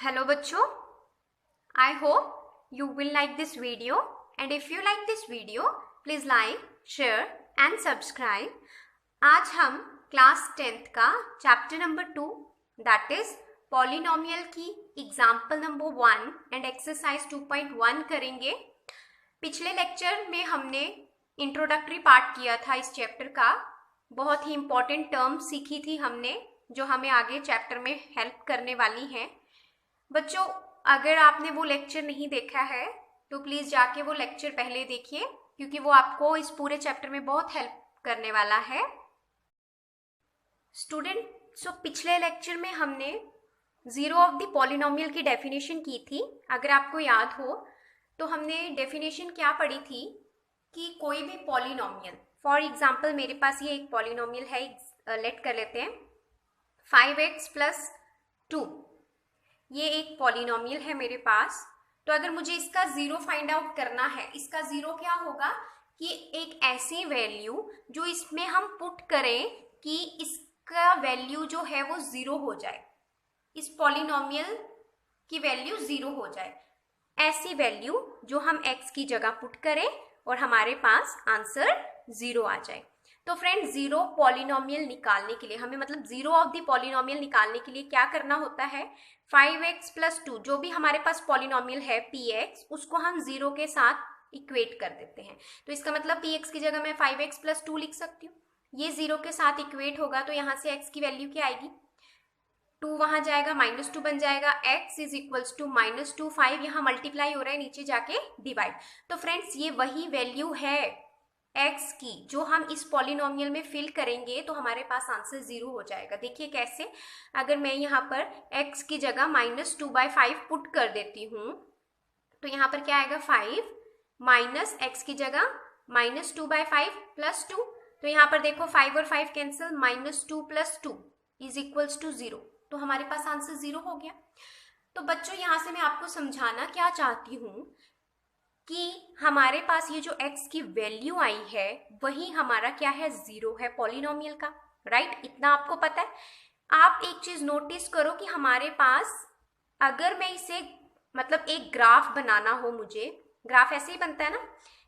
Hello बच्चों, I hope you will like this video and if you like this video, please like, share and subscribe. आज हम class 10th का chapter number 2 that is polynomial की example number 1 and exercise 2.1 करेंगे। पिछले lecture में हमने introductory part किया था इस चैप्टर का। बहुत ही इम्पोर्टेंट टर्म्स सीखी थी हमने जो हमें आगे चैप्टर में हेल्प करने वाली हैं। बच्चों, अगर आपने वो लेक्चर नहीं देखा है तो प्लीज़ जाके वो लेक्चर पहले देखिए क्योंकि वो आपको इस पूरे चैप्टर में बहुत हेल्प करने वाला है। स्टूडेंट, पिछले लेक्चर में हमने ज़ीरो ऑफ द पॉलिनोमियल की डेफिनेशन की थी। अगर आपको याद हो तो हमने डेफिनेशन क्या पढ़ी थी कि कोई भी पॉलिनोमियल, फॉर एग्जाम्पल मेरे पास ये एक पॉलिनोमियल है, लेट कर लेते हैं 5x + 2। ये एक पॉलिनोमियल है मेरे पास। तो अगर मुझे इसका ज़ीरो फाइंड आउट करना है, इसका ज़ीरो क्या होगा कि एक ऐसी वैल्यू जो इसमें हम पुट करें कि इसका वैल्यू जो है वो ज़ीरो हो जाए, इस पॉलिनोमियल की वैल्यू ज़ीरो हो जाए। ऐसी वैल्यू जो हम x की जगह पुट करें और हमारे पास आंसर ज़ीरो आ जाए। तो फ्रेंड, ज़ीरो पॉलिनोमियल निकालने के लिए हमें, मतलब ज़ीरो ऑफ द पॉलिनोमियल निकालने के लिए क्या करना होता है, 5x + 2 जो भी हमारे पास पॉलिनोमियल है px, उसको हम ज़ीरो के साथ इक्वेट कर देते हैं। तो इसका मतलब px की जगह मैं 5x + 2 लिख सकती हूँ। ये ज़ीरो के साथ इक्वेट होगा तो यहाँ से x की वैल्यू क्या आएगी, 2 वहाँ जाएगा, -2 बन जाएगा, x = -2, 5 यहाँ मल्टीप्लाई हो रहा है, नीचे जाके डिवाइड। तो फ्रेंड्स, ये वही वैल्यू है x की जो हम इस पॉलिनोमियल में फिल करेंगे तो हमारे पास आंसर ज़ीरो हो जाएगा। देखिए कैसे, अगर मैं यहाँ पर x की जगह -2/5 पुट कर देती हूँ तो यहाँ पर क्या आएगा, 5 माइनस x की जगह -2/5 + 2। तो यहाँ पर देखो 5 और 5 कैंसिल, -2 + 2 = 0। तो हमारे पास आंसर ज़ीरो हो गया। तो बच्चों, यहाँ से मैं आपको समझाना क्या चाहती हूँ कि हमारे पास ये जो x की वैल्यू आई है वही हमारा क्या है, ज़ीरो है पॉलिनोमियल का, राइट? इतना आपको पता है। आप एक चीज़ नोटिस करो कि हमारे पास, अगर मैं इसे, मतलब एक ग्राफ बनाना हो मुझे, ग्राफ ऐसे ही बनता है ना,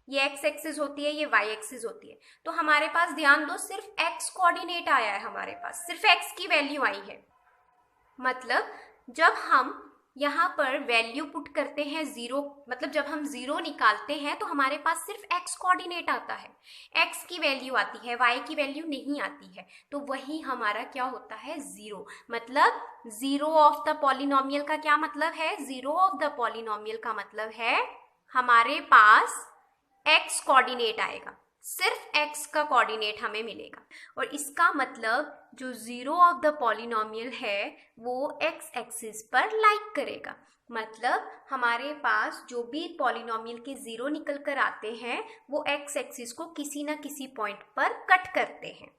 ये x एक्सिस होती है, ये y एक्सिस होती है। तो हमारे पास ध्यान दो, सिर्फ x कोऑर्डिनेट आया है, हमारे पास सिर्फ x की वैल्यू आई है। मतलब जब हम यहाँ पर वैल्यू पुट करते हैं ज़ीरो, मतलब जब हम ज़ीरो निकालते हैं तो हमारे पास सिर्फ x कोऑर्डिनेट आता है, x की वैल्यू आती है, y की वैल्यू नहीं आती है। तो वही हमारा क्या होता है, ज़ीरो। मतलब ज़ीरो ऑफ द पॉलिनोमियल का क्या मतलब है, ज़ीरो ऑफ द पॉलिनोमियल का मतलब है हमारे पास x कोऑर्डिनेट आएगा, सिर्फ x का कोऑर्डिनेट हमें मिलेगा। और इसका मतलब जो ज़ीरो ऑफ द पॉलिनोमियल है वो x एक्सिस पर लाइक करेगा। मतलब हमारे पास जो भी पॉलिनोमियल के ज़ीरो निकल कर आते हैं वो x एक्सिस को किसी ना किसी पॉइंट पर कट करते हैं।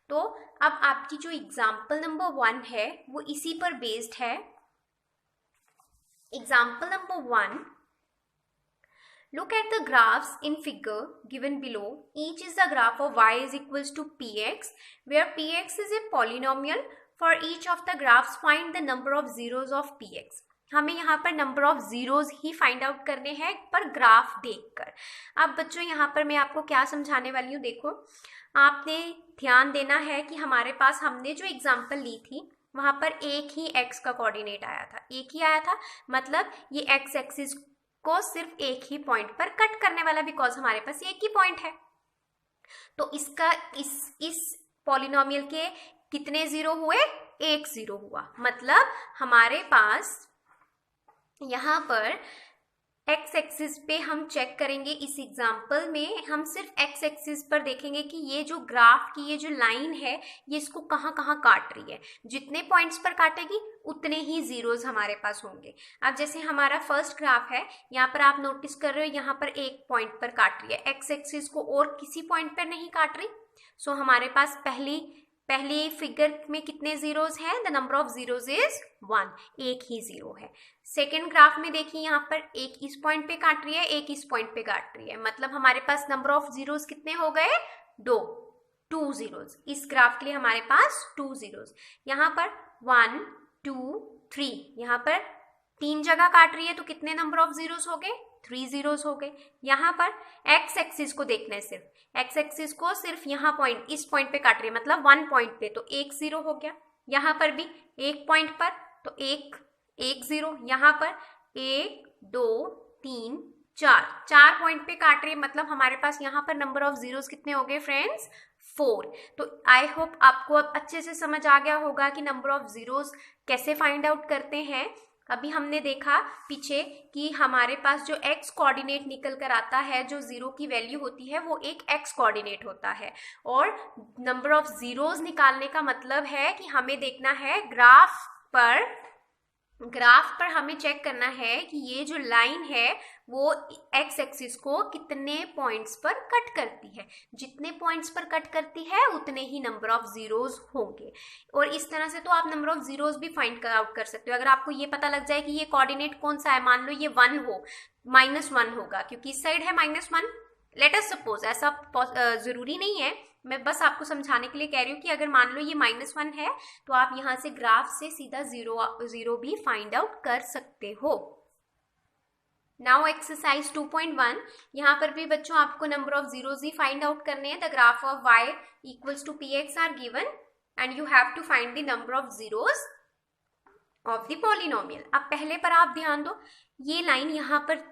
तो अब आपकी जो एग्जाम्पल नंबर 1 है वो इसी पर बेस्ड है। Example number 1, look at the graphs in figure given below. Each is the graph of y = px, where px is a polynomial. For each of the graphs, find the number of zeros of px. हमें यहाँ पर number of zeros he find out करने हैं पर graph देखकर। अब बच्चों, यहाँ पर मैं आपको क्या समझाने वाली हूँ, देखो आपने ध्यान देना है कि हमारे पास हमने जो एग्जाम्पल ली थी वहाँ पर एक ही x का कोऑर्डिनेट आया था, एक ही आया था। मतलब ये x एक्सिस को सिर्फ एक ही पॉइंट पर कट करने वाला, बिकॉज हमारे पास एक ही पॉइंट है। तो इसका इस पॉलिनोमियल के कितने ज़ीरो हुए, एक ज़ीरो हुआ। मतलब हमारे पास यहाँ पर x एक्सिस पे हम चेक करेंगे, इस एग्जाम्पल में हम सिर्फ x एक्सिस पर देखेंगे कि ये जो ग्राफ की ये जो लाइन है ये इसको कहाँ कहाँ काट रही है। जितने पॉइंट्स पर काटेगी उतने ही ज़ीरोज़ हमारे पास होंगे। अब जैसे हमारा फर्स्ट ग्राफ है, यहाँ पर आप नोटिस कर रहे हो यहाँ पर एक पॉइंट पर काट रही है, x एक्सिस को और किसी पॉइंट पर नहीं काट रही। सो हमारे पास पहली फिगर में कितने जीरोज हैं, the number of zeros is 1, एक ही जीरो है। सेकेंड ग्राफ में देखिए यहाँ पर एक इस पॉइंट पे काट रही है, एक इस पॉइंट पे काट रही है। मतलब हमारे पास नंबर ऑफ जीरोज कितने हो गए, 2 जीरोज। इस ग्राफ के लिए हमारे पास 2 जीरोज। यहाँ पर 1 2 3, यहाँ पर 3 जगह काट रही है तो कितने नंबर ऑफ जीरोस हो गए? 3 जीरोस हो गए। यहाँ पर एक्स एक्सिस को देखना है, सिर्फ एक्स एक्सिस को सिर्फ यहाँ पॉइंट, इस पॉइंट पे काट रही है, मतलब 1 पॉइंट पे, तो 1 जीरो हो गया। यहाँ पर भी 1 पॉइंट पर तो 1 जीरो। यहाँ पर 1 2 3 4 पॉइंट पे काट रही है, मतलब हमारे पास यहाँ पर नंबर ऑफ जीरोस कितने हो गए फ्रेंड्स? 4। तो आई होप आपको अब अच्छे से समझ आ गया होगा कि नंबर ऑफ जीरोस कैसे फाइंड आउट करते हैं। अभी हमने देखा पीछे कि हमारे पास जो एक्स कोऑर्डिनेट निकल कर आता है, जो जीरो की वैल्यू होती है, वो एक एक्स कोऑर्डिनेट होता है। और नंबर ऑफ जीरोस निकालने का मतलब है कि हमें देखना है ग्राफ पर हमें चेक करना है कि ये जो लाइन है वो एक्स एक्सिस को कितने पॉइंट्स पर कट करती है। जितने पॉइंट्स पर कट करती है उतने ही नंबर ऑफ जीरोस होंगे। और इस तरह से तो आप नंबर ऑफ जीरोस भी फाइंड आउट कर सकते हो। अगर आपको ये पता लग जाए कि ये कोऑर्डिनेट कौन सा है, मान लो ये 1 हो, -1 होगा क्योंकि इस साइड है -1। लेट अस सपोज, ऐसा जरूरी नहीं है, मैं बस आपको समझाने के लिए कह रही हूँ कि अगर मान लो ये -1 है तो आप यहाँ से ग्राफ से सीधा जीरो भी फाइंड आउट कर सकते हो। नाउ एक्सरसाइज 2.1, यहाँ पर भी बच्चों आपको नंबर ऑफ जीरोस ही फाइंड आउट करने हैं। The graph of y equals to px are given and you have to find the number of zeros of the polynomial. अब पहले पर आप ध्यान दो, ये लाइन यहाँ पर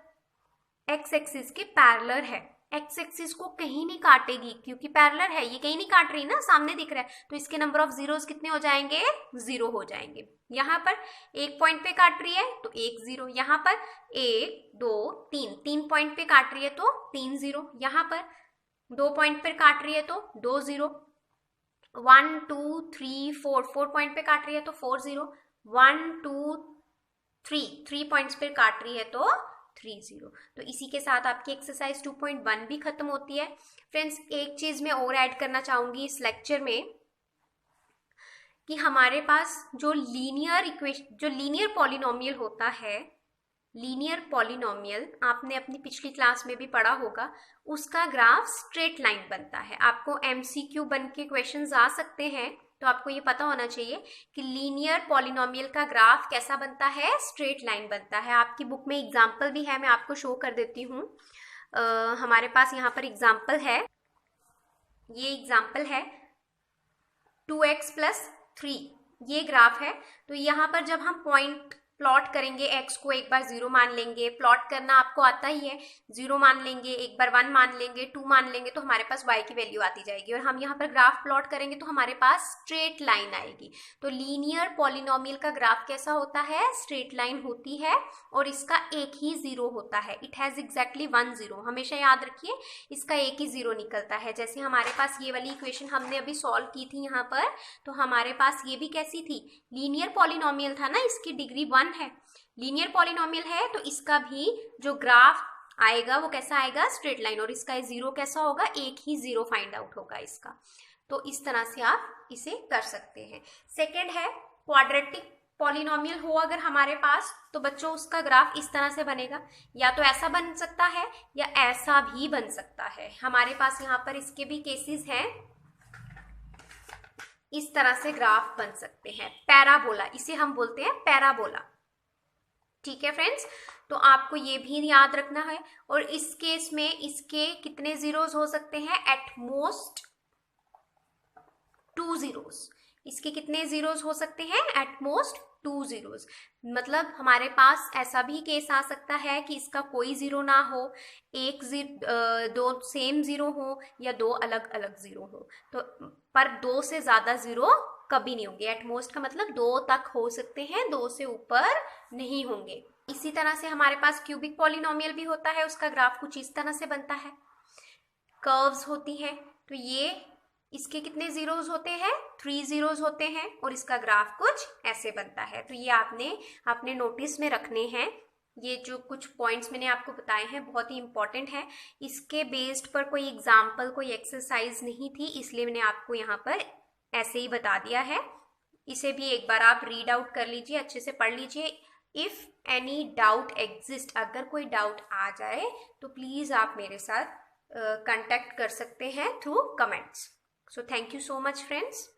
एक्स एक्सिस के पैरेलल है, एक्स एक्सिस को कहीं नहीं काटेगी क्योंकि पैरेलल है, ये कहीं नहीं काट रही ना, सामने दिख रहा है, तो इसके नंबर ऑफ जीरोस कितने हो जाएंगे? 0 हो जाएंगे। यहाँ पर 1 पॉइंट पे काट रही है तो 1 जीरो। यहाँ पर 1 2 3 पॉइंट पे काट रही है तो 3 जीरो। यहाँ पर 2 पॉइंट पे काट रही है तो 2 जीरो। 1 2 3 4 पॉइंट पे काट रही है तो 4 जीरो। 1 2 3 पॉइंट्स पे काट रही है तो 3 जीरो। तो इसी के साथ आपकी एक्सरसाइज 2.1 भी खत्म होती है। फ्रेंड्स, एक चीज मैं और ऐड करना चाहूंगी इस लेक्चर में कि हमारे पास जो लीनियर पॉलिनोमियल होता है, लीनियर पॉलिनोमियल आपने अपनी पिछली क्लास में भी पढ़ा होगा, उसका ग्राफ स्ट्रेट लाइन बनता है। आपको एमसीक्यू बन के क्वेश्चंस आ सकते हैं, तो आपको ये पता होना चाहिए कि लीनियर पॉलिनोमियल का ग्राफ कैसा बनता है? स्ट्रेट लाइन बनता है। आपकी बुक में एग्जाम्पल भी है, मैं आपको शो कर देती हूँ। हमारे पास यहाँ पर एग्जाम्पल है, ये एग्जाम्पल है 2x + 3, ये ग्राफ है। तो यहाँ पर जब हम पॉइंट प्लॉट करेंगे, x को एक बार 0 मान लेंगे, प्लॉट करना आपको आता ही है, 0 मान लेंगे, एक बार 1 मान लेंगे, 2 मान लेंगे, तो हमारे पास y की वैल्यू आती जाएगी। और हम यहाँ पर ग्राफ प्लॉट करेंगे तो हमारे पास स्ट्रेट लाइन आएगी। तो लीनियर पॉलिनोमियल का ग्राफ कैसा होता है? स्ट्रेट लाइन होती है और इसका एक ही जीरो होता है। It has exactly 1 zero. हमेशा याद रखिए, इसका एक ही जीरो निकलता है। जैसे हमारे पास ये वाली इक्वेशन हमने अभी सॉल्व की थी यहाँ पर, तो हमारे पास ये भी कैसी थी? लीनियर पॉलिनोमियल था ना, इसकी डिग्री 1 है, लीनियर पॉलिनोमियल है, तो इसका भी जो ग्राफ आएगा वो कैसा आएगा? Straight line. और इसका जीरो कैसा होगा? एक ही जीरो फाइंड आउट होगा इसका। तो इस तरह से आप इसे कर सकते हैं। सेकेंड है क्वाड्रेटिक पॉलिनोमियल हो अगर हमारे पास, तो बच्चों उसका ग्राफ इस तरह से बनेगा, या तो ऐसा बन सकता है या ऐसा भी बन सकता है। हमारे पास यहाँ पर इसके भी केसेस हैं, इस तरह से ग्राफ बन सकते हैं। पैराबोला, इसे हम बोलते हैं पैराबोला। ठीक है फ्रेंड्स, तो आपको ये भी याद रखना है। और इस केस में इसके कितने जीरोस हो सकते हैं? At most 2 zeros. इसके कितने जीरोस हो सकते हैं? At most 2 zeros. मतलब हमारे पास ऐसा भी केस आ सकता है कि इसका कोई जीरो ना हो, दो सेम जीरो हो या 2 अलग अलग जीरो हो, तो पर 2 से ज्यादा जीरो कभी नहीं होंगे। एट मोस्ट का मतलब 2 तक हो सकते हैं, 2 से ऊपर नहीं होंगे। इसी तरह से हमारे पास क्यूबिक पॉलिनोमियल भी होता है, उसका ग्राफ कुछ इस तरह से बनता है, कर्व्स होती हैं। तो ये इसके कितने जीरोस होते हैं? 3 जीरोस होते हैं और इसका ग्राफ कुछ ऐसे बनता है। तो ये आपने अपने नोटिस में रखने हैं। ये जो कुछ पॉइंट्स मैंने आपको बताए हैं बहुत ही इंपॉर्टेंट है। इसके बेस्ड पर कोई एग्जाम्पल, कोई एक्सरसाइज नहीं थी, इसलिए मैंने आपको यहाँ पर ऐसे ही बता दिया है। इसे भी एक बार आप रीड आउट कर लीजिए, अच्छे से पढ़ लीजिए। इफ एनी डाउट एग्जिस्ट, अगर कोई डाउट आ जाए तो प्लीज आप मेरे साथ कांटेक्ट कर सकते हैं through comments. So thank you so much friends.